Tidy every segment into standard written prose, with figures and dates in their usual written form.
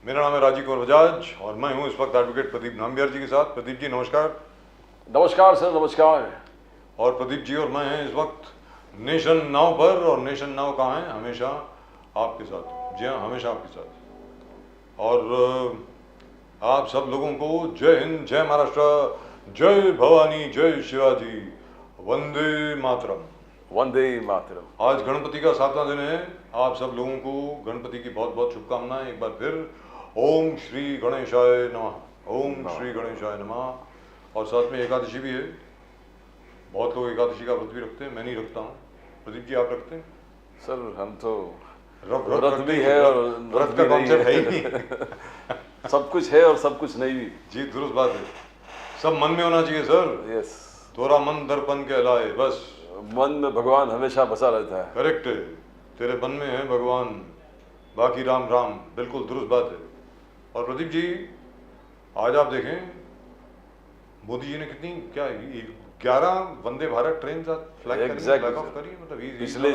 मेरा नाम है राजीव कौर बजाज और मैं हूं इस वक्त एडवोकेट प्रदीप नाम्बियार जी के साथ। प्रदीप जी नमस्कार। नमस्कार सर, नमस्कार। और प्रदीप जी और मैं हैं इस वक्त नेशन नाउ पर, और नेशन नाउ कहाँ है? हमेशा आपके साथ। जी हाँ, हमेशा आपके साथ। और आप सब लोगों को जय हिंद, जय महाराष्ट्र, जय भवानी, जय शिवाजी, वंदे मातरम। वंदे मातरम। आज गणपति का 7वां दिन है। आप सब लोगों को गणपति की बहुत बहुत शुभकामनाएं। एक बार फिर ओम श्री गणेशाय नमः, ओम श्री गणेशाय नमः। और साथ में एकादशी भी है। बहुत लोग एकादशी का व्रत भी रखते हैं, मैं नहीं रखता हूँ। प्रदीप जी आप रखते हैं? सर हम तो व्रत भी है और व्रत का कॉन्सेप्ट है ही नहीं। सब कुछ है और सब कुछ नहीं भी। जी दुरुस्त बात है। सब मन में होना चाहिए सर। यस। तोरा मन दर्पण कहलाए, बस मन में भगवान हमेशा बसा रहता है। करेक्ट है। तेरे मन में है भगवान, बाकी राम राम। बिल्कुल दुरुस्त बात है। और प्रदीप जी आज आप देखें, मोदी जी ने कितनी 11 वंदे भारत ट्रेन का फ्लैग ऑफ करी। मतलब पिछले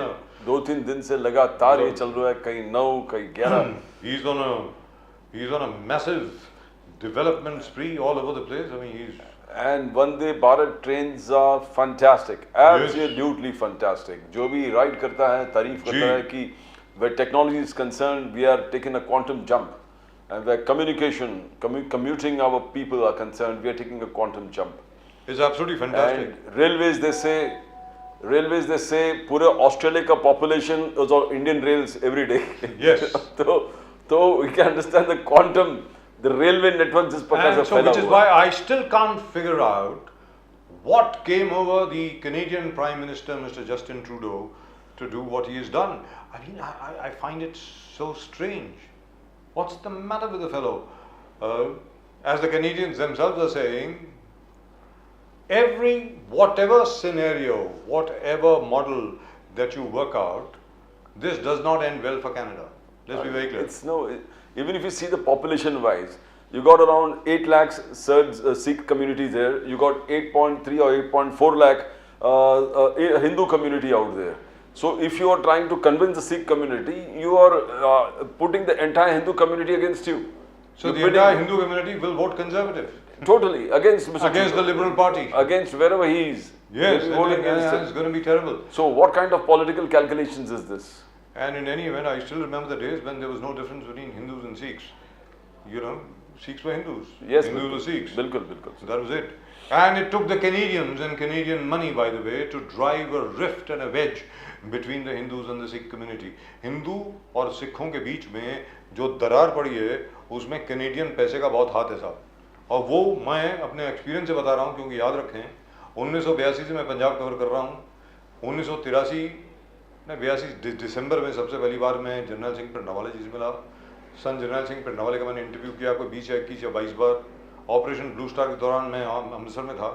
2-3 दिन से लगातार ये चल रहा है, कहीं 9 कहीं 11। He's on a massive development spree all over the place. I mean, And Vande Bharat trains are fantastic, absolutely fantastic. जो भी राइड करता है तारीफ करता है कि where technology is concerned, we are taking a quantum jump, and where commuting our people are concerned, we are taking a quantum jump. It's absolutely fantastic. And railways they say पूरे Australia का population is on Indian rails every day. Yes. तो we can understand the quantum. The railway network just and so which is why I still can't figure out what came over the Canadian Prime Minister Mr. Justin Trudeau to do what he has done. I mean, I find it so strange. What's the matter with the fellow? As the Canadians themselves are saying, whatever scenario, whatever model that you work out, this does not end well for Canada. Let's be very clear. Even if you see the population wise, you got around 8 lakhs Sikh communities there. You got 8.3 or 8.4 lakh Hindu community out there. So if you are trying to convince the Sikh community, you are putting the entire Hindu community against you. So the entire Hindu community will vote Conservative. Totally against Mr. Against the Liberal Party. Against wherever he is. Yes, it's going to be terrible. So what kind of political calculations is this? And in any event, I still remember the days when there was no difference between Hindus and Sikhs. You know, Sikhs were Hindus. Yes, Hindus were Sikhs. Bilkul. So that was it. And it took the Canadians and Canadian money, by the way, to drive a rift and a wedge between the Hindus and the Sikh community. Hindu और सिखों के बीच में जो दरार पड़ी है, उसमें Canadian पैसे का बहुत हाथ है साहब। और वो मैं अपने एक्सपीरियंस से बता रहा हूँ, क्योंकि याद रखें 1982 से मैं पंजाब कवर कर रहा हूँ। 1982 दिसंबर में सबसे पहली बार मैं जर्नैल सिंह पिंडावाले जी से मिला। सन जर्नैल सिंह पिंडावाले का मैंने इंटरव्यू किया कोई 20 या 21 या 22 बार। ऑपरेशन ब्लू स्टार के दौरान मैं अमृतसर में था।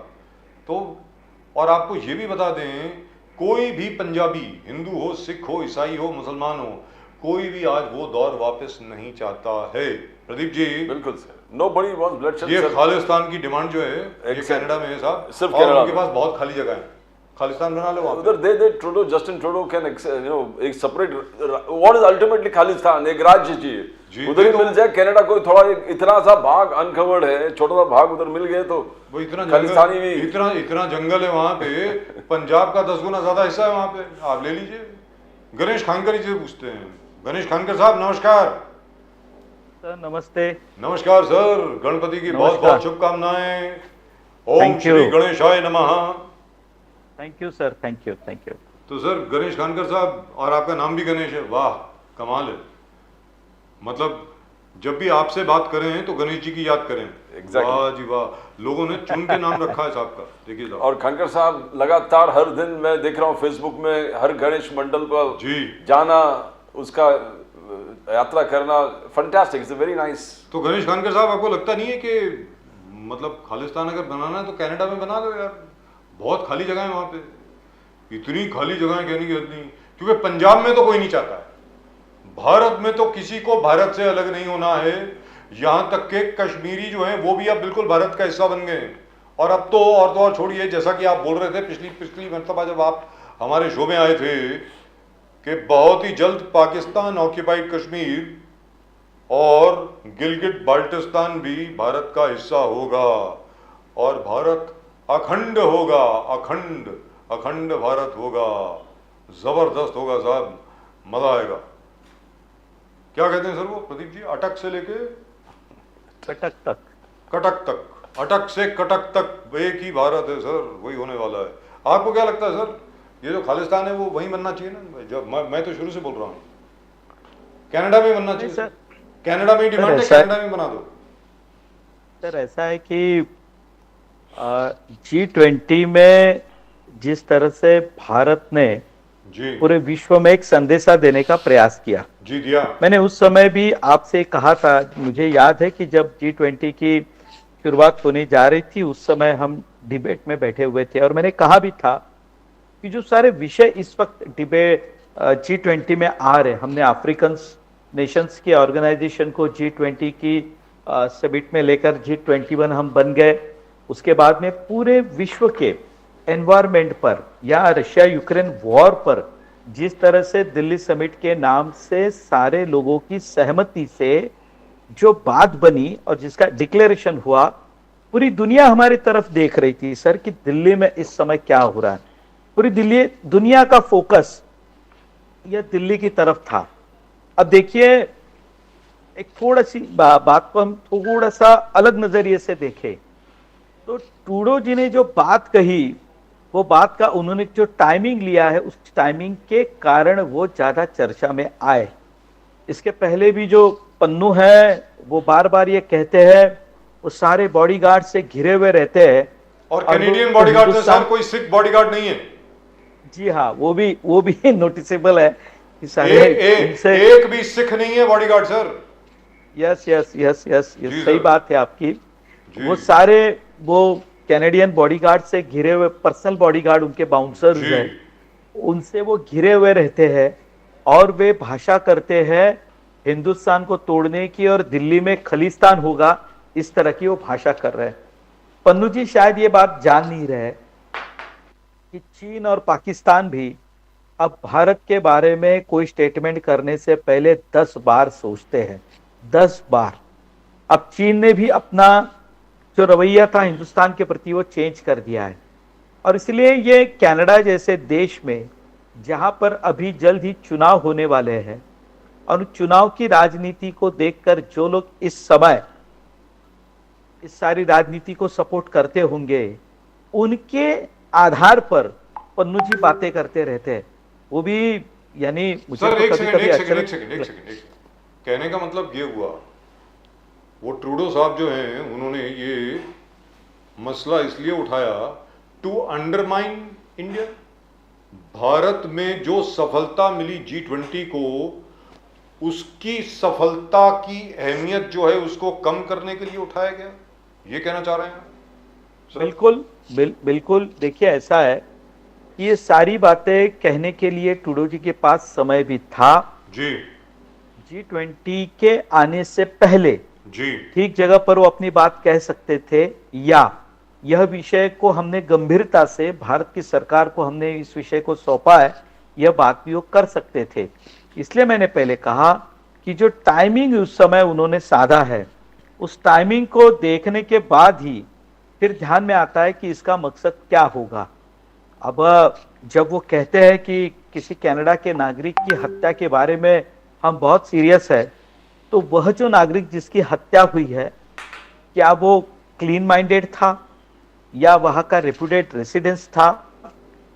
तो और आपको ये भी बता दें, कोई भी पंजाबी, हिंदू हो, सिख हो, ईसाई हो, मुसलमान हो, कोई भी आज वो दौर वापस नहीं चाहता है। प्रदीप जी बिल्कुल सर, nobody wants bloodshed. ये खालिस्तान की डिमांड जो है ये कनाडा में है साहब। सिर्फ और उनके पास बहुत खाली जगह है, खालिस्तान बना लो उधर। दे Trudeau, Justin Trudeau can एक separate, what is ultimately Khalistan, एक राज्य चाहिए, उधर ही मिल जाए। कनाडा कोई थोड़ा इतना सा भाग अनकवर्ड है, छोटा सा भाग उधर मिल गए तो वो इतना खालिस्तानी भी इतना जंगल है वहाँ पे। पंजाब का 10 गुना ज्यादा हिस्सा है वहाँ पे, आप ले लीजिए। गणेश खानकर जी से पूछते हैं। गणेश खानकर साहब नमस्कार। सर नमस्ते। नमस्कार सर, गणपति की बहुत बहुत शुभकामनाएं। ओम श्री गणेशाय नमः। Thank you sir, thank you. तो सर गणेश खानकर साहब, और आपका नाम भी गणेश है, वाह कमाल है। मतलब जब भी आपसे बात करें तो गणेश जी की याद करें। वाह जी वाह, लोगों ने चुन के नाम रखा है साहब का। देखिए साहब, और खानकर साहब लगातार हर दिन मैं देख रहा हूँ फेसबुक में, हर गणेश मंडल पर जी जाना, उसका यात्रा करना, फैंटास्टिक, इट्स वेरी नाइस। तो गणेश खानकर साहब, आपको लगता नहीं है कि मतलब खालिस्तान अगर बनाना है तो कनाडा में बना लो यार, बहुत खाली जगह है वहाँ पे। इतनी खाली जगह है कहने की हद नहीं, क्योंकि पंजाब में तो कोई नहीं चाहता है, भारत में तो किसी को भारत से अलग नहीं होना है। यहाँ तक के कश्मीरी जो हैं वो भी अब बिल्कुल भारत का हिस्सा बन गए। और अब तो और छोड़िए, जैसा कि आप बोल रहे थे पिछली मरतबा जब आप हमारे शो में आए थे कि बहुत ही जल्द पाकिस्तान ऑक्यूपाइड कश्मीर और गिलगिट बाल्टिस्तान भी भारत का हिस्सा होगा और भारत अखंड होगा, अखंड अखंड भारत होगा। जबरदस्त होगा साहब, मजा आएगा। क्या कहते हैं सर वो प्रदीप जी, अटक से लेके कटक तक। कटक तक, अटक से कटक तक एक ही भारत है सर, वही होने वाला है। आपको क्या लगता है सर, ये जो खालिस्तान है वो वहीं बनना चाहिए ना? जब मैं तो शुरू से बोल रहा हूँ कनाडा में बनना चाहिए सर, कनाडा में ही डिमांड है, ऐसा- कनाडा में बना दो। सर ऐसा है कि G20 में जिस तरह से भारत ने जी पूरे विश्व में एक संदेशा देने का प्रयास किया, जी दिया। मैंने उस समय भी आपसे कहा था, मुझे याद है कि जब G20 की शुरुआत होने जा रही थी उस समय हम डिबेट में बैठे हुए थे और मैंने कहा भी था कि जो सारे विषय इस वक्त डिबेट G20 में आ रहे, हमने अफ्रीकन नेशंस की ऑर्गेनाइजेशन को G20 की समिट में लेकर G21 हम बन गए। उसके बाद में पूरे विश्व के एनवायरमेंट पर या रशिया यूक्रेन वॉर पर जिस तरह से दिल्ली समिट के नाम से सारे लोगों की सहमति से जो बात बनी और जिसका डिक्लेरेशन हुआ, पूरी दुनिया हमारी तरफ देख रही थी सर कि दिल्ली में इस समय क्या हो रहा है। पूरी दुनिया का फोकस यह दिल्ली की तरफ था। अब देखिए, एक थोड़ा सी बात को हम थोड़ा सा अलग नजरिए से देखें तो ट्रूडो जी ने जो बात कही, वो बात का उन्होंने जो टाइमिंग लिया है, उस टाइमिंग के कारण वो ज्यादा चर्चा में आए। इसके पहले भी जो पन्नू है वो बार बार ये कहते हैं वो सारे बॉडीगार्ड से घिरे हुए रहते हैं और कैनेडियन बॉडीगार्ड है सर, कोई सिख बॉडीगार्ड नहीं है। जी हाँ, वो भी नोटिसेबल है कि सारे एक भी सिख नहीं है bodyguard sir. Yes yes yes yes जी सही सर। बात है आपकी। जी। वो सारे वो कैनेडियन बॉडीगार्ड से घिरे हुए, पर्सनल बॉडीगार्ड उनके बाउंसर्स जी। हैं, उनसे वो घिरे हुए रहते हैं और वे भाषा करते हैं हिंदुस्तान को तोड़ने की और दिल्ली में खलिस्तान होगा, इस तरह की वो भाषा कर रहे हैं। पन्नू जी शायद ये बात जान नहीं रहे कि चीन और पाकिस्तान भी अब भारत के बारे में कोई स्टेटमेंट करने से पहले 10 बार सोचते हैं, 10 बार। अब चीन ने भी अपना जो रवैया था हिंदुस्तान के प्रति वो चेंज कर दिया है और इसलिए ये कनाडा जैसे देश में जहां पर अभी जल्द ही चुनाव होने वाले हैं और चुनाव की राजनीति को देखकर जो लोग इस समय इस सारी राजनीति को सपोर्ट करते होंगे, उनके आधार पर पन्नू जी बातें करते रहते हैं। वो भी यानी मुझे सर तो एक कभी सेकंड कभी एक अच्छा सेकंड एक सेकंड एक सेकंड कहने का मतलब ये हुआ, वो ट्रूडो साहब जो हैं उन्होंने ये मसला इसलिए उठाया टू अंडरमाइन इंडिया। भारत में जो सफलता मिली G20 को, उसकी सफलता की अहमियत जो है उसको कम करने के लिए उठाया गया, ये कहना चाह रहे हैं सर? बिल्कुल देखिए, ऐसा है कि ये सारी बातें कहने के लिए ट्रूडो जी के पास समय भी था। जी G20 के आने से पहले जी ठीक जगह पर वो अपनी बात कह सकते थे, या यह विषय को हमने गंभीरता से, भारत की सरकार को हमने इस विषय को सौंपा है, यह बात भी वो कर सकते थे। इसलिए मैंने पहले कहा कि जो टाइमिंग उस समय उन्होंने साधा है, उस टाइमिंग को देखने के बाद ही फिर ध्यान में आता है कि इसका मकसद क्या होगा। अब जब वो कहते हैं कि किसी कनाडा के नागरिक की हत्या के बारे में हम बहुत सीरियस है, तो वह जो नागरिक जिसकी हत्या हुई है, क्या वो क्लीन माइंडेड था या वहां का रेपुटेड रेसिडेंस था?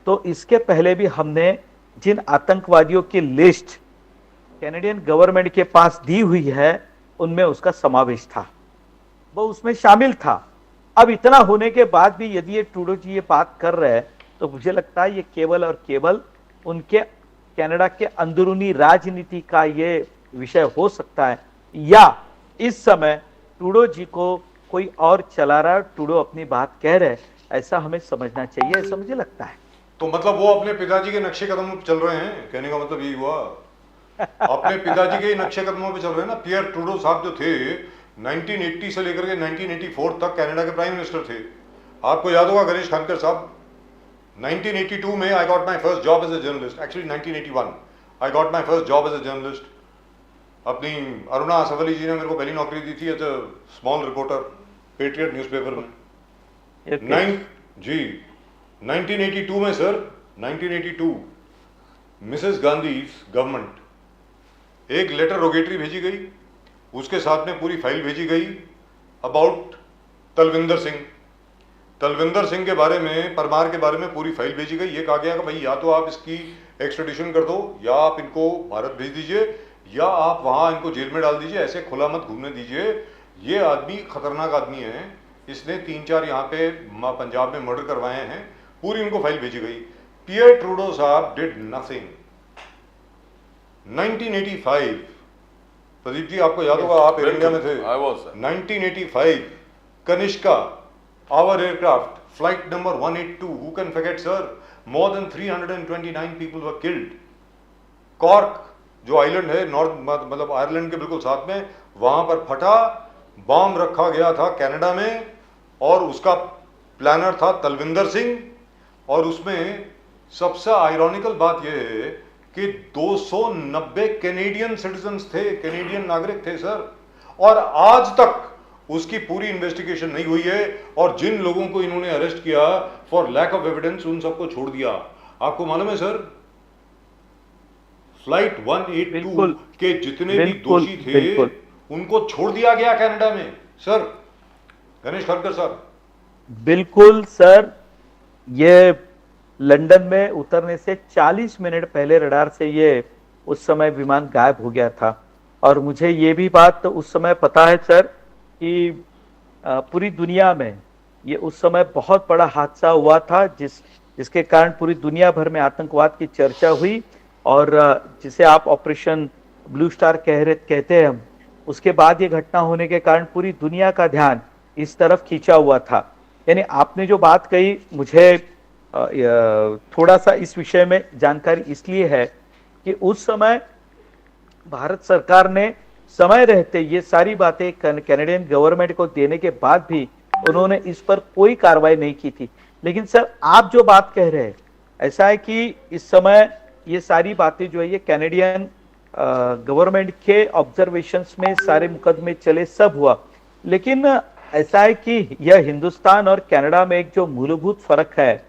तो इसके पहले भी हमने जिन आतंकवादियों की लिस्ट कैनेडियन गवर्नमेंट के पास दी हुई है, उनमें उसका समावेश था, वो उसमें शामिल था। अब इतना होने के बाद भी यदि ये ट्रूडो जी ये बात कर रहे हैं, तो मुझे लगता है ये केवल और केवल उनके कनाडा के अंदरूनी राजनीति का ये विषय हो सकता है, या इस समय ट्रूडो जी को कोई और चला रहा है, ट्रूडो अपनी बात कह रहे हैं, ऐसा हमें समझना चाहिए, ऐसा मुझे लगता है। तो मतलब वो अपने पिताजी के नक्शे कदम पे चल रहे हैं, कहने का मतलब यही हुआ, अपने पिताजी के नक्शे कदमों पे चल रहे हैं ना। पियर ट्रूडो साहब जो थे 1980 से लेकर के 1984 तक कनाडा के प्राइम मिनिस्टर थे। आपको याद होगा गणेश खानकर साहब, 1982 में I got my first job as a journalist, actually 1981 I got my first job as a journalist. अपनी अरुणा असफली जी ने मेरे को पहली नौकरी दी थी as a small reporter Patriot newspaper में। जी 1982 में सर, 1982 मिसेस गांधी गवर्नमेंट एक लेटर रोगेटरी भेजी गई, उसके साथ में पूरी फाइल भेजी गई अबाउट तलविंदर सिंह। तलविंदर सिंह के बारे में, परमार के बारे में पूरी फाइल भेजी गई। ये कहा गया कि भाई या तो आप इसकी एक्स्ट्रेडिशन कर दो, या आप इनको भारत भेज दीजिए, या आप वहां इनको जेल में डाल दीजिए, ऐसे खुला मत घूमने दीजिए। ये आदमी खतरनाक आदमी है, इसने 3-4 यहाँ पे पंजाब में मर्डर करवाए हैं। पूरी इनको फाइल भेजी गई। पियर ट्रूडो साहब डिड नथिंग। 1985 प्रदीप जी आपको याद होगा, आप एयर इंडिया में थे। 1985 Kanishka, our aircraft flight number 182, who can forget sir, more than 329 people were killed. Cork जो आइलैंड है नॉर्थ, मतलब आयरलैंड के बिल्कुल साथ में, वहां पर फटा बॉम्ब रखा गया था कनाडा में, और उसका प्लानर था तलविंदर सिंह। और उसमें सबसे आयरॉनिकल बात यह है कि 290 कैनेडियन सिटीजन्स थे, कैनेडियन नागरिक थे सर, और आज तक उसकी पूरी इन्वेस्टिगेशन नहीं हुई है। और जिन लोगों को इन्होंने अरेस्ट किया फॉर लैक ऑफ एविडेंस, उन सबको छोड़ दिया। आपको मालूम है सर, फ्लाइट 182 के जितने भी दोषी थे उनको छोड़ दिया गया कनाडा में सर। गणेश खरकर साहब। बिल्कुल सर, ये लंदन में उतरने से 40 मिनट पहले रडार से ये उस समय विमान गायब हो गया था। और मुझे ये भी बात तो उस समय पता है सर कि पूरी दुनिया में ये उस समय बहुत बड़ा हादसा हुआ था, जिसके कारण पूरी दुनिया भर में आतंकवाद की चर्चा हुई। और जिसे आप ऑपरेशन ब्लू स्टार कहते हैं हम, उसके बाद ये घटना होने के कारण पूरी दुनिया का ध्यान इस तरफ खींचा हुआ था। यानी आपने जो बात कही, मुझे थोड़ा सा इस विषय में जानकारी इसलिए है कि उस समय भारत सरकार ने समय रहते ये सारी बातें कैनेडियन गवर्नमेंट को देने के बाद भी उन्होंने इस पर कोई कार्रवाई नहीं की थी। लेकिन सर आप जो बात कह रहे हैं, ऐसा है कि इस समय ये सारी बातें जो है ये कैनेडियन गवर्नमेंट के ऑब्जर्वेशंस में सारे मुकदमे चले, सब हुआ। लेकिन ऐसा है कि यह हिंदुस्तान और कनाडा में एक जो मूलभूत फर्क है,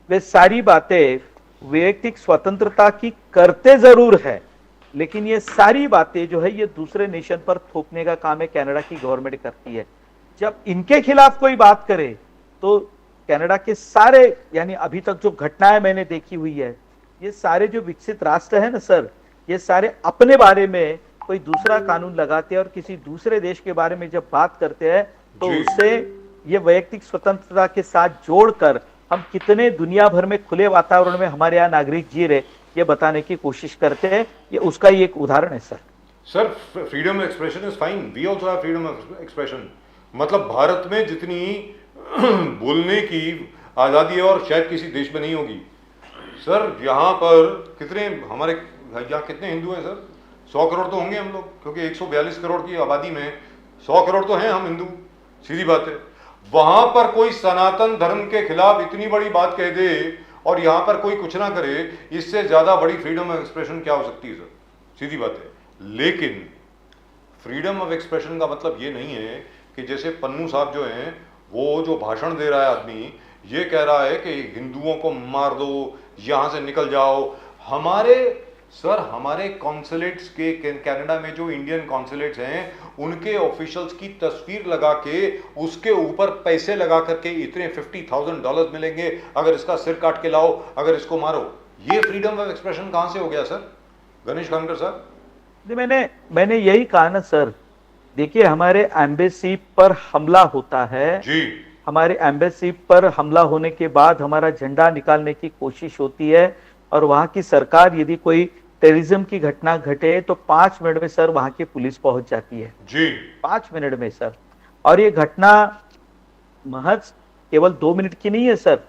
वे सारी बातें वैयक्तिक स्वतंत्रता की करते जरूर है, लेकिन ये सारी बातें जो है ये दूसरे नेशन पर थोपने का काम है कनाडा की गवर्नमेंट करती है। जब इनके खिलाफ कोई बात करे तो कनाडा के सारे, यानी अभी तक जो घटनाएं मैंने देखी हुई है, ये सारे जो विकसित राष्ट्र है ना सर, ये सारे अपने बारे में कोई दूसरा कानून लगाते हैं और किसी दूसरे देश के बारे में जब बात करते हैं तो उससे ये वैयक्तिक स्वतंत्रता के साथ जोड़कर हम कितने दुनिया भर में खुले वातावरण में हमारे यहाँ नागरिक जी रहे ये बताने की कोशिश करते हैं। ये उसका ही एक उदाहरण है sir. Sir freedom of expression is fine, we also have freedom of expression. मतलब भारत में जितनी बोलने की आज़ादी है और शायद किसी देश में नहीं होगी सर। यहाँ पर कितने हमारे यहाँ कितने हिंदू हैं सर? 100 करोड़ तो होंगे हम लोग, क्योंकि 142 करोड़ की आबादी में 100 करोड़ तो हैं हम हिंदू, सीधी बात है। वहां पर कोई सनातन धर्म के खिलाफ इतनी बड़ी बात कह दे और यहाँ पर कोई कुछ ना करे, इससे ज्यादा बड़ी फ्रीडम ऑफ एक्सप्रेशन क्या हो सकती है सर? सीधी बात है। लेकिन फ्रीडम ऑफ एक्सप्रेशन का मतलब ये नहीं है कि जैसे पन्नू साहब जो हैं, वो जो भाषण दे रहा है आदमी, ये कह रहा है कि हिंदुओं को मार दो, यहां से निकल जाओ। हमारे कॉन्सुलेट्स के कनाडा में जो इंडियन कॉन्सुलेट्स हैं, उनके ऑफिशियल्स की तस्वीर लगा के उसके ऊपर पैसे लगा करके इतने $50,000 मिलेंगे अगर इसका सिर काट के लाओ, अगर इसको मारो। ये फ्रीडम ऑफ एक्सप्रेशन कहां से हो गया सर? गणेश खानकर साहब। मैंने यही कहा ना सर, देखिए हमारे एम्बेसी पर हमला होता है जी, हमारे एम्बेसी पर हमला होने के बाद हमारा झंडा निकालने की कोशिश होती है, और वहां की सरकार यदि कोई टेररिज्म की घटना घटे तो 5 मिनट में सर वहां की पुलिस पहुंच जाती है जी, 5 मिनट में सर। और ये घटना महज केवल 2 मिनट की नहीं है सर,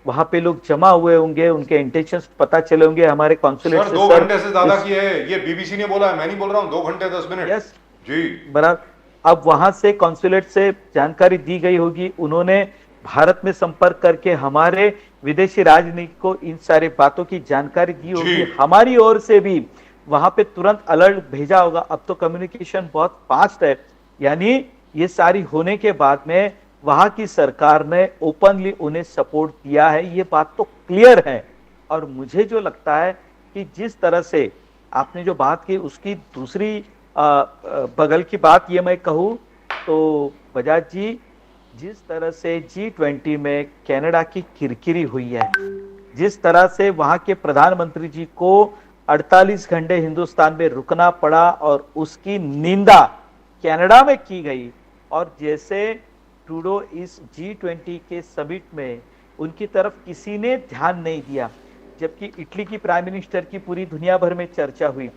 वहां पे लोग जमा हुए होंगे, उनके इंटेंशंस पता चले होंगे हमारे कॉन्सुलेट से। 2 घंटे से ज्यादा की है, ये बीबीसी ने बोला है, मैं नहीं बोल रहा हूँ। 2 घंटे 10 मिनट। यस जी बराबर। अब वहां से कॉन्सुलेट से जानकारी दी गई होगी, उन्होंने भारत में संपर्क करके हमारे विदेशी राजनीति को इन सारी बातों की जानकारी दी होगी। हमारी ओर से भी वहां पे तुरंत अलर्ट भेजा होगा। अब तो कम्युनिकेशन बहुत फास्ट है, यानी ये सारी होने के बाद में वहां की सरकार ने ओपनली उन्हें सपोर्ट दिया है, ये बात तो क्लियर है। और मुझे जो लगता है कि जिस तरह से आपने जो बात की उसकी दूसरी बगल की बात ये मैं कहूँ तो बजाज जी, जिस तरह से G20 में कनाडा की किरकिरी हुई है, जिस तरह से वहां के प्रधानमंत्री जी को 48 घंटे हिंदुस्तान में रुकना पड़ा और उसकी निंदा कनाडा में की गई, और जैसे ट्रूडो इस G20 के समिट में उनकी तरफ किसी ने ध्यान नहीं दिया, जबकि इटली की प्राइम मिनिस्टर की पूरी दुनिया भर में चर्चा हुई,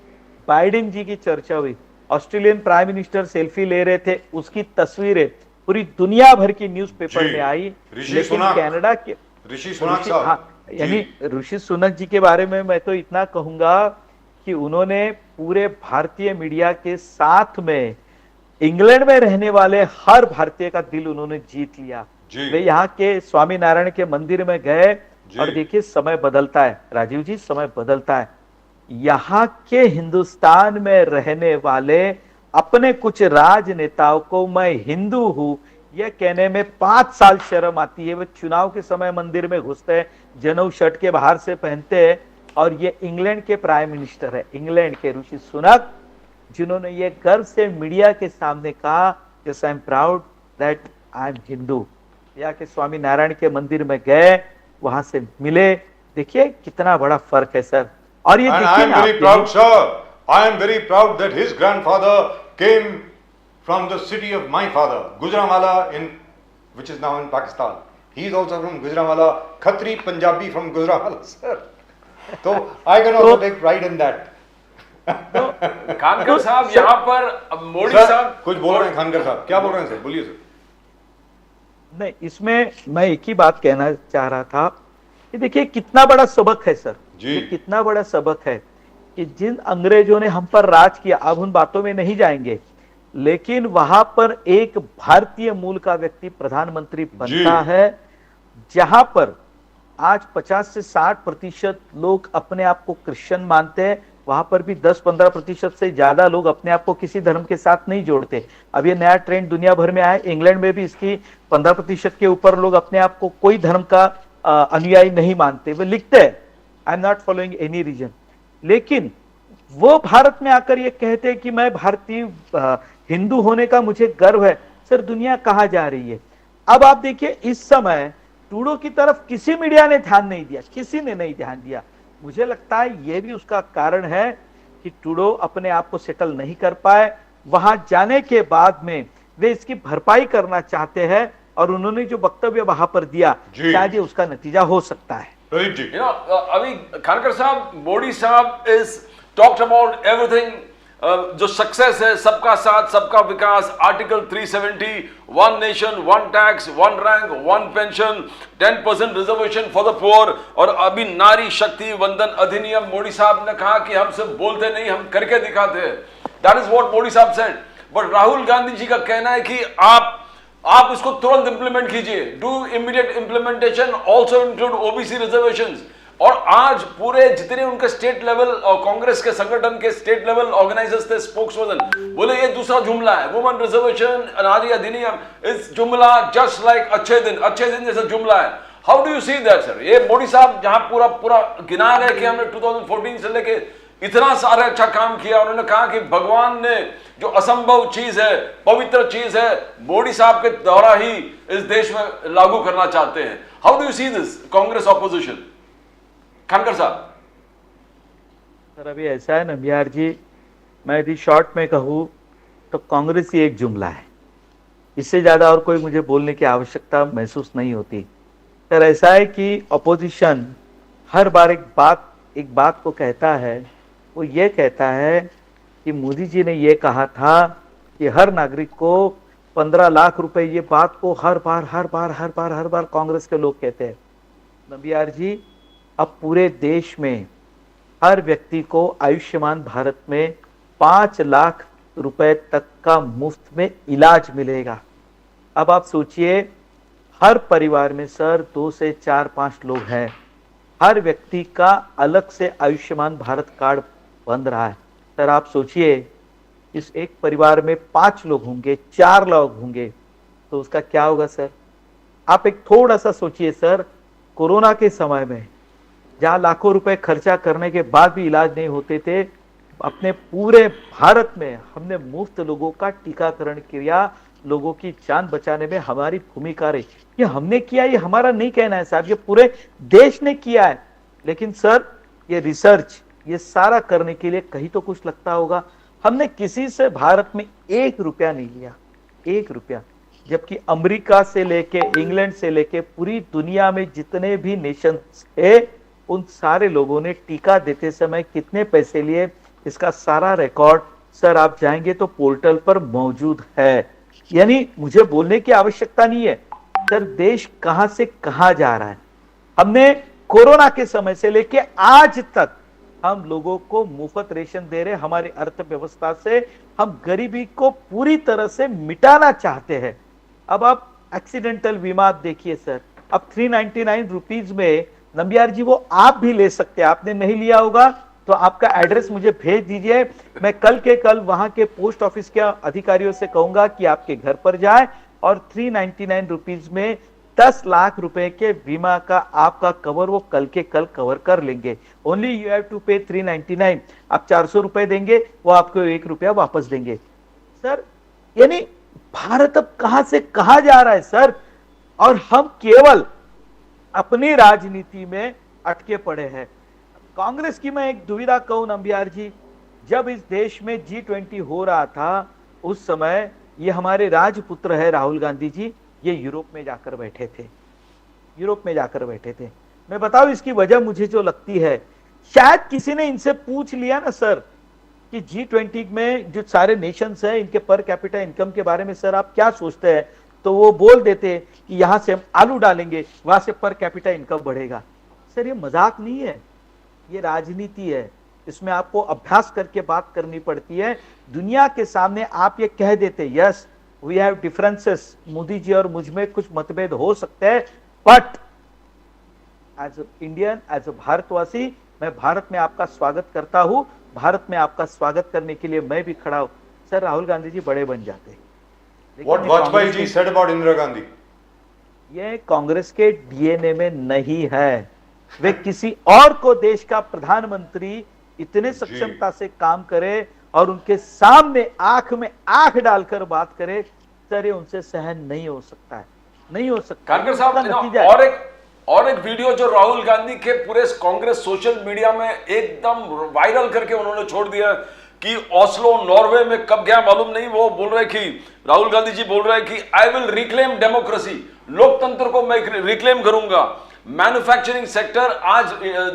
बाइडेन जी की चर्चा हुई, ऑस्ट्रेलियन प्राइम मिनिस्टर सेल्फी ले रहे थे, उसकी तस्वीरें पूरी दुनिया भर की न्यूज़पेपर में आई। लेकिन कनाडा के ऋषि सुनक साहब, हाँ, यानी ऋषि सुनक जी के बारे में मैं तो इतना कहूंगा कि उन्होंने पूरे भारतीय मीडिया के साथ में इंग्लैंड में रहने वाले हर भारतीय का दिल उन्होंने जीत लिया। वे यहाँ के स्वामी नारायण के मंदिर में गए और देखिए समय बदलता है राजीव जी, समय बदलता है। यहाँ के हिंदुस्तान में रहने वाले अपने कुछ राजनेताओं को मैं हिंदू हूं यह कहने में 5 साल शर्म आती है। वे चुनाव के समय मंदिर में घुसते हैं, जनेऊ शर्ट के बाहर से पहनते हैं, और ये इंग्लैंड के प्राइम मिनिस्टर है, इंग्लैंड के ऋषि सुनक, जिन्होंने ये गर्व से मीडिया के सामने कहा कि I am proud that I am Hindu. या के स्वामी नारायण के मंदिर में गए, वहां से मिले, देखिए कितना बड़ा फर्क है सर। और ये देखिए, I am very proud, sir. I am very proud that his grandfather came from the city of my father, Gujranwala, which is now in Pakistan. He is also from Gujranwala, Khatri Punjabi from Gujranwala, sir. So I can also take pride in that. खानकर साहब, यहाँ पर मोदी साहब कुछ बोल रहे हैं। खानकर साहब क्या बोल रहे हैं सर, बोलिए सर। नहीं, इसमें मैं एक ही बात कहना चाह रहा था कि देखिए कितना बड़ा सबक है सर जी, कितना बड़ा सबक है कि जिन अंग्रेजों ने हम पर राज किया, अब उन बातों में नहीं जाएंगे, लेकिन वहां पर एक भारतीय मूल का व्यक्ति प्रधानमंत्री बनता है, जहां पर आज 50 से 60% लोग अपने आप को क्रिश्चियन मानते हैं, वहां पर भी 10-15% से ज्यादा लोग अपने आप को किसी धर्म के साथ नहीं जोड़ते। अब ये नया ट्रेंड दुनिया भर में आया, इंग्लैंड में भी इसकी 15% के ऊपर लोग अपने आप को कोई धर्म का अनुयायी नहीं मानते। वे लिखते हैं I am not following any religion, लेकिन वो भारत में आकर ये कहते हैं कि मैं भारतीय हिंदू होने का मुझे गर्व है। सर दुनिया कहाँ जा रही है? अब आप देखिए इस समय ट्रूडो की तरफ किसी मीडिया ने ध्यान नहीं दिया, किसी ने नहीं ध्यान दिया। मुझे लगता है यह भी उसका कारण है कि ट्रूडो अपने आप को सेटल नहीं कर पाए। वहां जाने के बाद में वे इसकी भरपाई करना चाहते हैं, और उन्होंने जो वक्तव्य वहां पर दिया शायद ये उसका नतीजा हो सकता है। अभी खानकर साहब, मोदी साहब इज टॉक्ड अबाउट एवरीथिंग, जो सक्सेस है, सबका साथ सबका विकास, article 370, 1 nation 1 tax 1 rank 1 pension, 10% reservation for the poor, और अभी नारी शक्ति वंदन अधिनियम। मोदी साहब ने कहा कि हम सिर्फ बोलते नहीं, हम करके दिखाते हैं। दैट इज व्हाट मोदी साहब सेड। बट राहुल गांधी जी का कहना है कि आप इसको तुरंत इंप्लीमेंट कीजिए, do immediate implementation, also include OBC reservations. और आज पूरे जितने उनके स्टेट लेवल और कांग्रेस के संगठन के स्टेट लेवल ऑर्गेनाइजर्स थे, स्पोक्सपर्सन, बोले ये दूसरा जुमला है, वुमेन रिजर्वेशन, नारी अधिनियम इस जुमला जस्ट लाइक अच्छे दिन जैसा जुमला है। How do you see that sir? ये मोदी साहब जहां पूरा गिना रहे कि हमने 2014 से लेके इतना सारा अच्छा काम किया, उन्होंने कहा कि भगवान ने जो असंभव चीज है, पवित्र चीज है, मोदी साहब के द्वारा ही इस देश में लागू करना चाहते हैं। How do you see this Congress opposition? Khankar साहब सर अभी ऐसा है ना बिहार जी, मैं यदि शॉर्ट में कहूँ तो कांग्रेस ही एक जुमला है, इससे ज्यादा और कोई मुझे बोलने की आवश्यकता महसूस नहीं होती। सर ऐसा है कि ऑपोजिशन हर बार एक बात को कहता है, वो ये कहता है कि मोदी जी ने ये कहा था कि हर नागरिक को 15 लाख रुपए, ये बात को हर बार कांग्रेस के लोग कहते हैं। नबियार जी, अब पूरे देश में हर व्यक्ति को आयुष्मान भारत में 5 लाख रुपए तक का मुफ्त में इलाज मिलेगा। अब आप सोचिए, हर परिवार में सर 2 से 4-5 लोग हैं, हर व्यक्ति का अलग से आयुष्मान भारत कार्ड बंद रहा है। सर आप सोचिए, इस एक परिवार में 5 लोग होंगे, 4 लोग होंगे, तो उसका क्या होगा सर? आप एक थोड़ा सा सोचिए सर, कोरोना के समय में जहां लाखों रुपए खर्चा करने के बाद भी इलाज नहीं होते थे, अपने पूरे भारत में हमने मुफ्त लोगों का टीकाकरण किया, लोगों की जान बचाने में हमारी भूमिका रही। ये हमने किया, ये हमारा नहीं कहना है साहब, ये पूरे देश ने किया है। लेकिन सर ये रिसर्च, ये सारा करने के लिए कहीं तो कुछ लगता होगा। हमने किसी से भारत में 1 रुपया नहीं लिया, 1 रुपया। जबकि अमेरिका से लेके, इंग्लैंड से लेके पूरी दुनिया में जितने भी नेशंस है, उन सारे लोगों ने टीका देते समय कितने पैसे लिए, इसका सारा रिकॉर्ड सर आप जाएंगे तो पोर्टल पर मौजूद है। यानी मुझे बोलने की आवश्यकता नहीं है सर, देश कहां से कहां जा रहा है। हमने कोरोना के समय से लेके आज तक हम लोगों को मुफ्त रेशन दे रहे, हमारी अर्थव्यवस्था से हम गरीबी को पूरी तरह से मिटाना चाहते हैं। अब आप एक्सीडेंटल बीमा आप देखिए सर, अब 399 रुपीज में नंबियार जी वो आप भी ले सकते हैं। आपने नहीं लिया होगा तो आपका एड्रेस मुझे भेज दीजिए, मैं कल के कल वहां के पोस्ट ऑफिस के अधिकारियों से कहूंगा कि आपके घर पर जाए और 399 रुपीज में 10 लाख रुपए के बीमा का आपका कवर वो कल के कल कवर कर लेंगे। ओनली यू हैव टू पे 399। आप 400 रुपए देंगे, वो आपको 1 रुपया वापस देंगे। सर यानी भारत अब कहां से कहां जा रहा है सर, और हम केवल अपनी राजनीति में अटके पड़े हैं। कांग्रेस की मैं एक दुविधा कहूं नंबियार जी, जब इस देश में G20 हो रहा था उस समय ये हमारे राजपुत्र है राहुल गांधी जी, ये यूरोप में जाकर बैठे थे, यूरोप में जाकर बैठे थे। मैं बताऊं इसकी वजह मुझे जो लगती है, शायद किसी ने इनसे पूछ लिया ना सर कि G20 में जो सारे नेशंस हैं इनके पर कैपिटा इनकम के बारे में सर आप क्या सोचते हैं, तो वो बोल देते कि यहां से हम आलू डालेंगे, वहां से पर कैपिटा इनकम बढ़ेगा। सर ये मजाक नहीं है, ये राजनीति है, इसमें आपको अभ्यास करके बात करनी पड़ती है। दुनिया के सामने आप ये कह देते yes we have differences, Modi ji और मुझ में कुछ मतभेद हो सकते हैं, but as Indian, as a भारतवासी, मैं भारत में आपका स्वागत करता हूं, भारत में आपका स्वागत करने के लिए मैं भी खड़ा हूं। सर राहुल गांधी जी बड़े बन जाते। What Vajpayee ji said about Indira Gandhi? ये कांग्रेस के डीएनए में नहीं है। वे किसी और को देश का प्रधानमंत्री इतने सक्षमता से काम करे और उनके सामने आंख में आंख डालकर बात करे, सर ये उनसे सहन नहीं हो सकता है, नहीं हो सकता। खानकर साहब नतीजा और एक वीडियो जो राहुल गांधी के पूरे कांग्रेस सोशल मीडिया में एकदम वायरल करके उन्होंने छोड़ दिया कि ओस्लो नॉर्वे में कब गया मालूम नहीं, वो बोल रहे कि राहुल गांधी जी बोल रहे कि आई विल रिक्लेम डेमोक्रेसी, लोकतंत्र को मैं रिक्लेम करूंगा। मैन्युफैक्चरिंग सेक्टर आज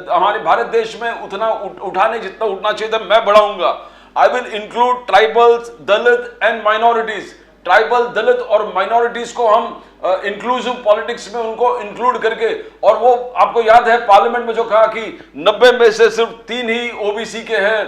हमारे भारत देश में उतना उठाने जितना उठना चाहिए था मैं बढ़ाऊंगा। I will include tribals, Dalit and minorities. Tribal, Dalit और माइनॉरिटीज को हम इंक्लूसिव पॉलिटिक्स में उनको इंक्लूड करके, और वो आपको याद है पार्लियामेंट में जो कहा कि 90 में से सिर्फ 3 ही ओबीसी के हैं,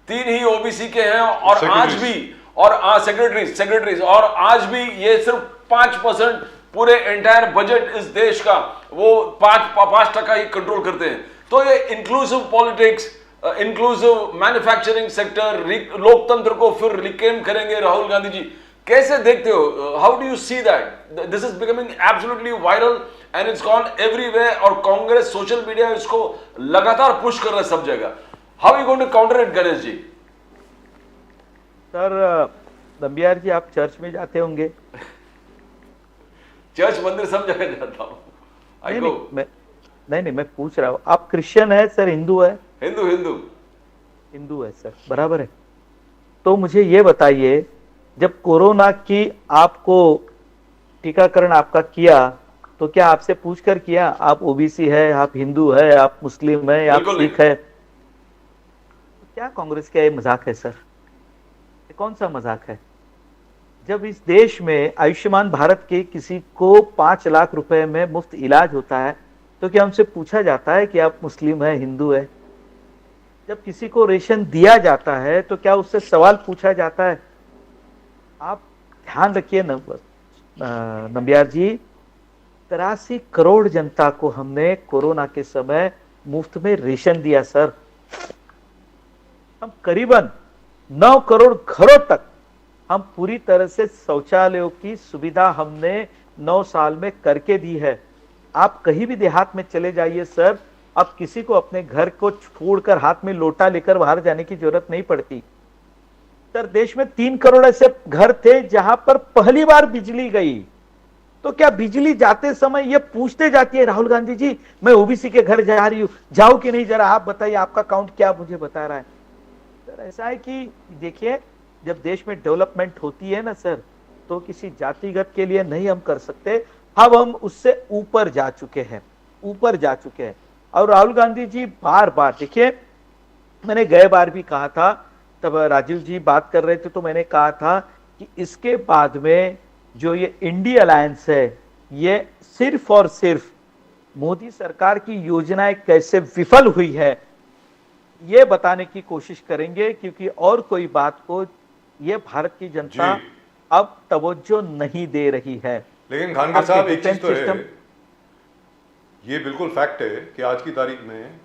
3 ही ओबीसी के हैं, और आज भी और सेक्रेटरीज और आज भी ये सिर्फ 5% पूरे एंटायर बजट इस देश का वो 5% ही कंट्रोल करते हैं। तो ये inclusive politics, inclusive manufacturing sector, लोकतंत्र को फिर रिक्लेम करेंगे राहुल गांधी जी। कैसे देखते हो? How do you see that this is becoming absolutely viral and it's gone everywhere, और कांग्रेस सोशल मीडिया इसको लगातार पुश कर रहा है सब जगह। How you going to counter it Ganesh ji? Sir Nambiar ji आप चर्च में जाते होंगे? चर्च मंदिर सब जगह जाता हूं। नहीं, मैं पूछ रहा हूं, आप क्रिश्चियन है सर, हिंदू है? हिंदू है सर, बराबर है। तो मुझे ये बताइए, जब कोरोना की आपको टीकाकरण आपका किया तो क्या आपसे पूछकर किया आप ओबीसी है, आप हिंदू है, आप मुस्लिम है, आप सिख है? क्या कांग्रेस का ये मजाक है सर? ये कौन सा मजाक है? जब इस देश में आयुष्मान भारत के किसी को 5 लाख रुपए में मुफ्त इलाज होता है तो क्या हमसे पूछा जाता है कि आप मुस्लिम है, हिंदू है? जब किसी को रेशन दिया जाता है तो क्या उससे सवाल पूछा जाता है? आप ध्यान रखिए नंबियार जी, 83 करोड़ जनता को हमने कोरोना के समय मुफ्त में रेशन दिया सर। हम करीबन 9 करोड़ घरों तक हम पूरी तरह से शौचालयों की सुविधा हमने 9 साल में करके दी है। आप कहीं भी देहात में चले जाइए सर, अब किसी को अपने घर को छोड़कर हाथ में लोटा लेकर बाहर जाने की जरूरत नहीं पड़ती। सर देश में 3 करोड़ ऐसे घर थे जहां पर पहली बार बिजली गई, तो क्या बिजली जाते समय ये पूछते जाती है राहुल गांधी जी मैं ओबीसी के घर जा रही हूं, जाओ कि नहीं, जरा आप बताइए आपका काउंट क्या मुझे बता रहा है। सर ऐसा है कि देखिए जब देश में डेवलपमेंट होती है ना सर, तो किसी जातिगत के लिए नहीं हम कर सकते, अब हम उससे ऊपर जा चुके हैं, ऊपर जा चुके हैं। और राहुल गांधी जी बार बार, देखिए मैंने गए बार भी कहा था, तब राजीव जी बात कर रहे थे तो मैंने कहा था कि इसके बाद में जो ये इंडी अलायंस है ये सिर्फ और सिर्फ मोदी सरकार की योजनाएं कैसे विफल हुई है ये बताने की कोशिश करेंगे, क्योंकि और कोई बात को ये भारत की जनता जी। अब तवज्जो नहीं दे रही है। लेकिन खानकर आपके साहब एक चीज तो डिफेंस है, ये बिल्कुल फैक्ट है कि आज की तारीख में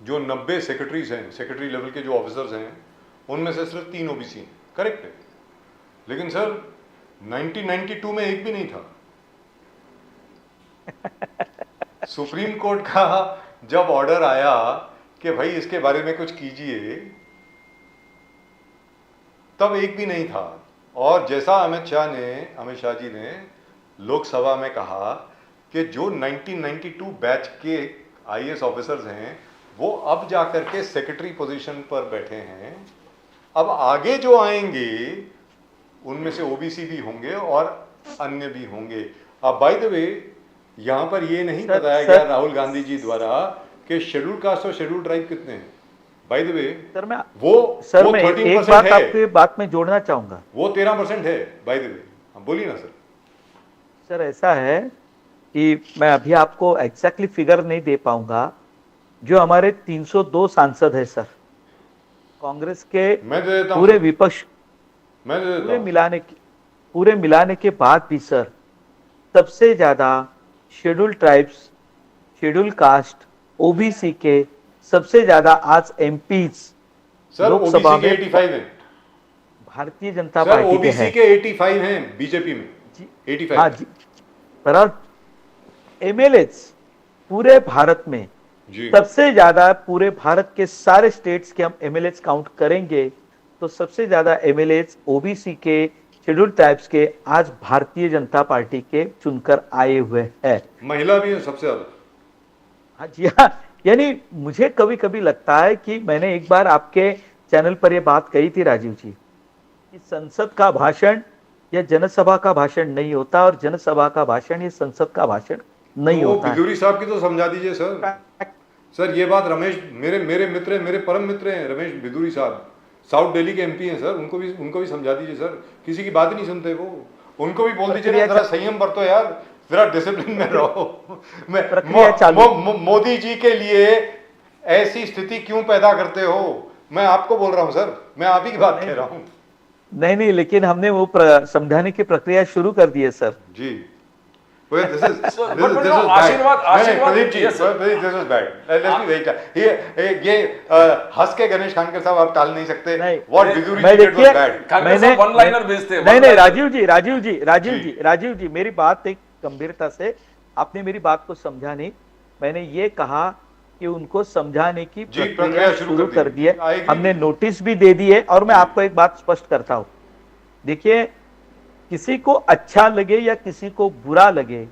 जो 90 सेक्रेटरीज हैं, सेक्रेटरी लेवल के जो ऑफिसर्स हैं, उनमें से सिर्फ 3 ओबीसी हैं, करेक्ट है। लेकिन सर 1992 में एक भी नहीं था। सुप्रीम कोर्ट का जब ऑर्डर आया कि भाई इसके बारे में कुछ कीजिए, तब एक भी नहीं था। और जैसा अमित शाह जी ने लोकसभा में कहा कि जो 1992 बैच के आईएएस ऑफिसर्स हैं वो अब जाकर के सेक्रेटरी पोजीशन पर बैठे हैं, अब आगे जो आएंगे उनमें से ओबीसी भी होंगे और अन्य भी होंगे। अब बाय द वे यहां पर ये नहीं बताया गया राहुल गांधी जी द्वारा कि शेड्यूल कास्ट और शेड्यूल ट्राइब कितने हैं। बाय द वे सर मैं वो मैं 13% एक बात है, आपकी बात में जोड़ना चाहूंगा। वो 13% है बाय द वे। बोलिए ना सर। सर ऐसा है कि मैं अभी आपको एग्जैक्टली फिगर नहीं दे पाऊंगा। जो हमारे 302 सांसद है सर, कांग्रेस के मैं दे देता हूं, पूरे विपक्ष मैं दे देता पूरे हूं। मिलाने के बाद भी सर सबसे ज्यादा schedule tribes, schedule caste, OBC के सबसे ज्यादा आज एमपीज सर लोकसभा ओबीसी के में 85 हैं भारतीय जनता सर, पार्टी के ओबीसी हैं। के 85 हैं बीजेपी में, जी, 85। हाँ जी, पर एमएलएज पूरे भारत में जी सबसे ज्यादा, पूरे भारत के सारे स्टेट्स के हम एमएलएज काउंट करेंगे तो सबसे ज्यादा एमएलएज ओबीसी के, शेड्यूल ट्राइब्स के आज भारतीय जनता पार्टी के चुनकर आए हुए हैं। महिला भी है सबसे ज्यादा। हाँ जी हाँ, यानी मुझे कभी कभी लगता है कि मैंने एक बार आपके चैनल पर यह बात कही थी राजीव जी कि संसद का भाषण या जनसभा का भाषण नहीं होता और जनसभा का भाषण या संसद का भाषण नहीं वो होता है। बिदुरी साहब की तो समझा दीजिए सर। सर ये बात रमेश, मेरे मित्र, मेरे परम मित्र हैं रमेश बिदुरी साहब, साउथ दिल्ली के एमपी हैं सर, उनको भी समझा दीजिए सर। किसी की बात नहीं सुनते वो, उनको भी बोल दीजिए जरा संयम बरतो यार, जरा डिसिप्लिन में रहो। मोदी जी के लिए ऐसी स्थिति क्यों पैदा करते हो? मैं आपको बोल रहा हूं सर, मैं आप ही की बात कह रहा हूं। नहीं, लेकिन हमने वो समझाने की प्रक्रिया शुरू कर दी है सर जी। ये हंस के गणेश खानकर साहब आप टाल नहीं सकते। नहीं राजीव जी मेरी बात एक गंभीरता से, आपने मेरी बात को समझा नहीं। मैंने ये कहा कि उनको समझाने की प्रक्रिया शुरू कर दी है, हमने नोटिस भी दे दी है। और मैं आपको एक बात स्पष्ट करता हूं, देखिए किसी को अच्छा लगे या किसी को बुरा लगे,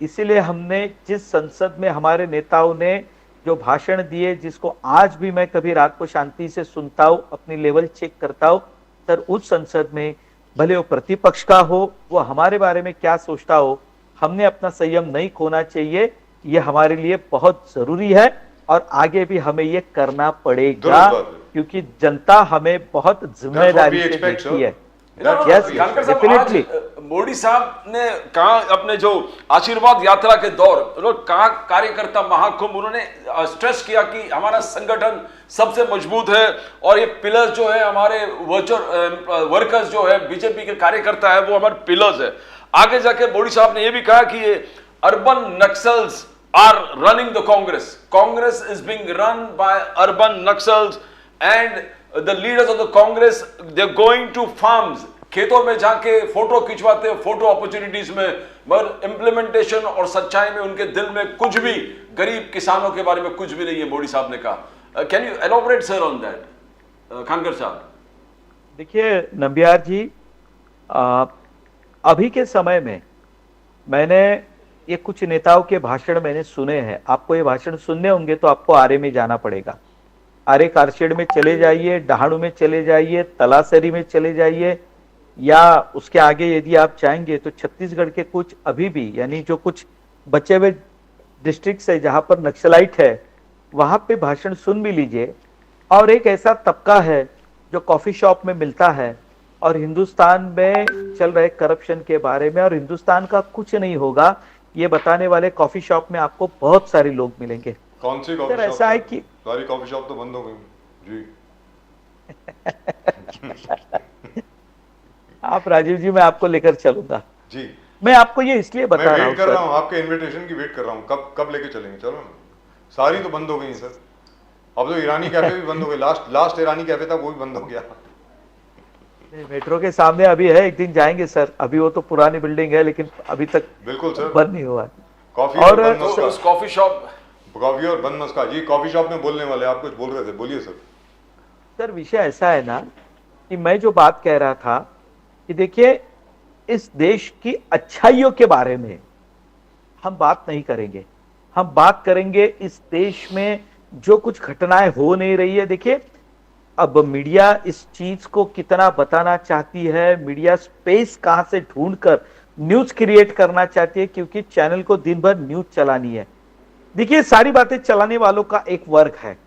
इसीलिए हमने जिस संसद में हमारे नेताओं ने जो भाषण दिए, जिसको आज भी मैं कभी रात को शांति से सुनता हूं, अपनी लेवल चेक करता हूं, सर उस संसद में भले वो प्रतिपक्ष का हो, वो हमारे बारे में क्या सोचता हो, हमने अपना संयम नहीं खोना चाहिए। ये हमारे लिए बहुत जरूरी है और आगे भी हमें ये करना पड़ेगा, क्योंकि जनता हमें बहुत जिम्मेदारी से देखती है। डेफिनेटली मोदी साहब ने कहा अपने जो आशीर्वाद यात्रा के दौर, कहा कार्यकर्ता महाकुंभ, उन्होंने स्ट्रेस किया कि हमारा संगठन सबसे मजबूत है और ये पिलर्स जो है हमारे वर्कर्स जो है, बीजेपी के कार्यकर्ता है, वो हमारे पिलर्स है। आगे जाके मोदी साहब ने ये भी कहा कि ये urban Naxals are running the Congress is being run by urban Naxals and the leaders of the Congress, they're going to farms, खेतों में जाके फोटो खिंचवाते हैं, फोटो अपॉर्चुनिटीज में, मगर इम्प्लीमेंटेशन और सच्चाई में उनके दिल में कुछ भी गरीब किसानों के बारे में कुछ भी नहीं है, मोदी साहब ने कहा। Can you elaborate sir on that, Khankar साहब? देखिए नंबियार जी, अभी के समय में मैंने ये कुछ नेताओं के भाषण मैंने सुने हैं। आपको ये भाषण सुनने होंगे तो आपको आरे में जाना पड़ेगा। आरे कारशेड में चले जाइए, डहाणु में चले जाइए, तलासरी में चले जाइए, या उसके आगे यदि आप चाहेंगे तो छत्तीसगढ़ के कुछ अभी भी यानी जो कुछ बचे हुए डिस्ट्रिक्ट है जहां पर नक्सलाइट है, वहां पे भाषण सुन भी लीजिए। और एक ऐसा तबका है जो कॉफी शॉप में मिलता है और हिंदुस्तान में चल रहे करप्शन के बारे में और हिंदुस्तान का कुछ नहीं होगा ये बताने वाले कॉफी शॉप में आपको बहुत सारे लोग मिलेंगे। कौन सी कॉफी शॉप? ऐसा है कि सारी कॉफी शॉप तो बंद हो गई जी। आप राजीव जी, मैं आपको लेकर चलूंगा जी। मैं आपको ये इसलिए बता रहा हूँ, वेट कर रहा हूँ, आपके इनविटेशन की वेट कर रहा हूँ, कब लेके चलेंगे? चलो ना, सारी तो बंद हो गई सर। अब तो ईरानी कैफे भी बंद हो गए, लास्ट ईरानी कैफे था वो भी बंद हो गया। मेट्रो के सामने अभी है, एक दिन जाएंगे सर। अभी वो तो पुरानी बिल्डिंग है लेकिन अभी तक बिल्कुल सर बंद नहीं हुआ है। कॉफी और उस कॉफी शॉप, कॉफी और बंद मस्का जी। कॉफी शॉप में बोलने वाले आप कुछ बोल रहे थे, बोलिए सर। सर विषय ऐसा है ना कि मैं जो बात कह रहा था कि देखिए इस देश की अच्छाइयों के बारे में हम बात नहीं करेंगे, हम बात करेंगे इस देश में जो कुछ घटनाएं हो नहीं रही है। देखिए अब मीडिया इस चीज को कितना बताना चाहती है, मीडिया स्पेस कहां से ढूंढकर न्यूज क्रिएट करना चाहती है, क्योंकि चैनल को दिन भर न्यूज चलानी है। देखिए सारी बातें चलाने वालों का एक वर्ग है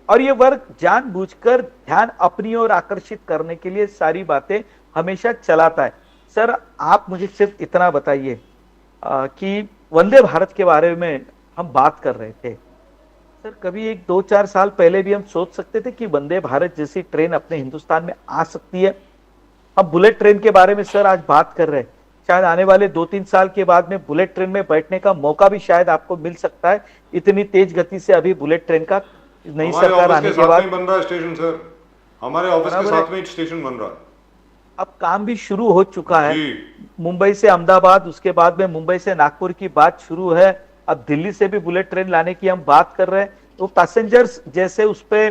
और ये वर्ग जानबूझकर ध्यान अपनी ओर आकर्षित करने के लिए सारी बातें हमेशा चलाता है। सर आप मुझे सिर्फ इतना बताइए कि वंदे भारत के बारे में हम बात कर रहे थे। सर कभी 1-2-4 साल पहले भी हम सोच सकते थे कि वंदे भारत जैसी ट्रेन अपने हिंदुस्तान में आ सकती है? हम बुलेट ट्रेन के बारे में सर आज बात कर रहे हैं। शायद आने वाले 2-3 साल के बाद में बुलेट ट्रेन में बैठने का मौका भी शायद आपको मिल सकता है। इतनी तेज गति से अभी बुलेट ट्रेन का नई सरकार आने के बाद बन रहा है स्टेशन सर, हमारे ऑफिस के साथ में स्टेशन बन रहा है। अब काम भी शुरू हो चुका है। मुंबई से अहमदाबाद, उसके बाद में मुंबई से नागपुर की बात शुरू है। अब दिल्ली से भी बुलेट ट्रेन लाने की हम बात कर रहे हैं। तो पैसेंजर्स जैसे उस पे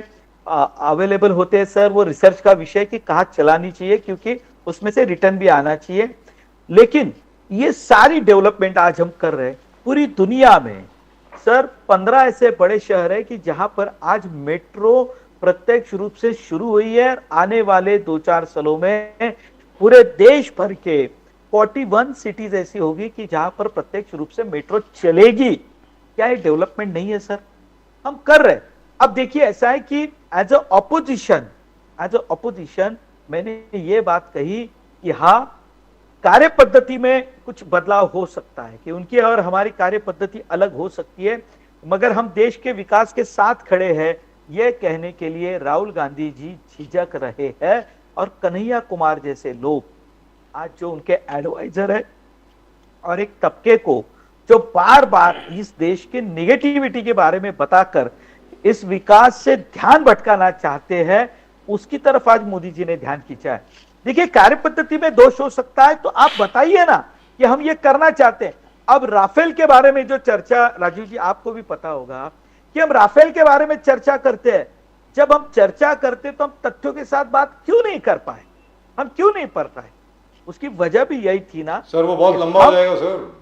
अवेलेबल होते हैं सर, वो रिसर्च का विषय कि कहाँ चलानी चाहिए, क्योंकि उसमें से रिटर्न भी आना चाहिए। लेकिन ये सारी डेवलपमेंट आज हम कर रहे हैं पूरी दुनिया में। सर 15 ऐसे बड़े शहर है कि जहां पर आज मेट्रो प्रत्यक्ष रूप से शुरू हुई है। आने वाले 2-4 सालों में पूरे देश भर के 41 सिटीज ऐसी होगी कि जहां पर प्रत्यक्ष रूप से मेट्रो चलेगी। क्या ये डेवलपमेंट नहीं है सर? हम कर रहे हैं। अब देखिए ऐसा है कि एज अ ऑपोजिशन मैंने ये बात कही कि हाँ कार्य पद्धति में कुछ बदलाव हो सकता है, कि उनकी और हमारी कार्य पद्धति अलग हो सकती है, मगर हम देश के विकास के साथ खड़े हैं यह कहने के लिए राहुल गांधी जी झिझक रहे हैं। और कन्हैया कुमार जैसे लोग आज जो उनके एडवाइजर है और एक तबके को जो बार बार इस देश के निगेटिविटी के बारे में बताकर इस विकास से ध्यान भटकाना चाहते हैं, उसकी तरफ आज मोदी जी ने ध्यान खींचा है। देखिए कार्य पद्धति में दोष हो सकता है तो आप बताइए ना कि हम ये करना चाहते हैं। अब राफेल के बारे में जो चर्चा, राजीव जी आपको भी पता होगा कि हम राफेल के बारे में चर्चा करते हैं। जब हम चर्चा करते तो हम तथ्यों के साथ बात क्यों नहीं कर पाए? हम क्यों नहीं कर पाए? उसकी वजह भी यही थी ना सर। वो बहुत लंबा हो जाएगा सर।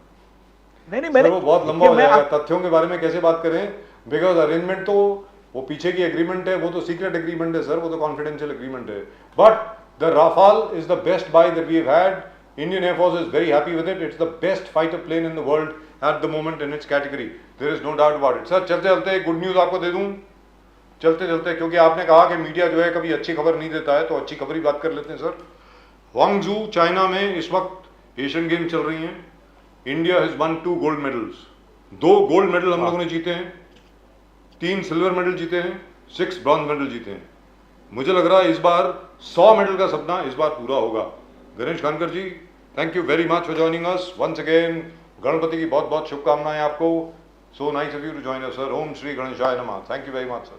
नहीं मैंने वो बहुत लंबा हो जाएगा। तथ्यों के बारे में कैसे बात करें? बिकॉज अरेंजमेंट तो वो पीछे की एग्रीमेंट है, वो तो सीक्रेट एग्रीमेंट है सर, वो तो कॉन्फिडेंशियल एग्रीमेंट है। But the Rafale is the best buy that we have had. Indian Air Force is very happy with it. It's the best fighter plane in the world at the moment in its category. There is no doubt about it. Sir चलते चलते good news आपको दे दूं, चलते चलते, क्योंकि आपने कहा कि मीडिया जो है कभी अच्छी खबर नहीं देता है, तो अच्छी खबर ही बात कर लेते हैं सर। वांगजू चाइना में इस वक्त एशियन गेम चल रही हैं। India has one 2 gold medals. 2 gold medal हम लोगों ने जीते हैं, 3 सिल्वर मेडल जीते हैं, 6 ब्रॉन्ज मेडल जीते हैं। मुझे लग रहा है इस बार 100 मेडल का सपना इस बार पूरा होगा। Ganesh Khankar ji, thank you very much for joining us once again. Ganpati की बहुत बहुत शुभकामनाएं आपको। So nice of you to join us sir. ओम श्री गणेशाय नमः। Thank you very much sir.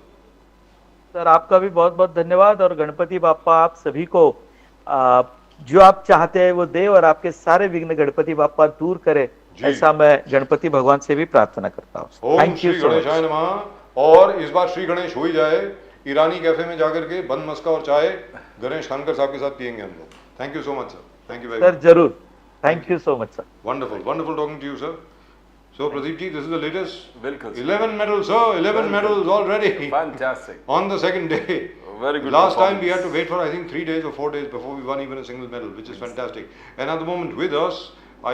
Sir आपका भी बहुत बहुत धन्यवाद और गणपति बाप्पा आप सभी को जो आप चाहते हैं वो दे और आपके सारे विघ्न गणपति बाप्पा दूर करे, जी। ऐसा मैं गणपति भगवान से भी प्रार्थना करता हूँ। ओम thank you Shri so much. गणेशाय नमः। और इस बार श्री गणेश हो ही जाए, ईरानी कैफे में जाकर के बंद मस्का और चाय गणेश खानकर साहब के साथ पियेंगे हम लोग। Thank you so much sir, thank you very sir much. जरूर, thank you so much sir. Wonderful, wonderful talking to you, sir. So, Pradeep ji, this is the latest. Welcome, sir. 11 medals, sir. 11 medals already. Fantastic. On the second day. Very good Last time we performance. had to wait for, I think, 3 days or 4 days before we won even a single medal, which is fantastic. And at the moment with us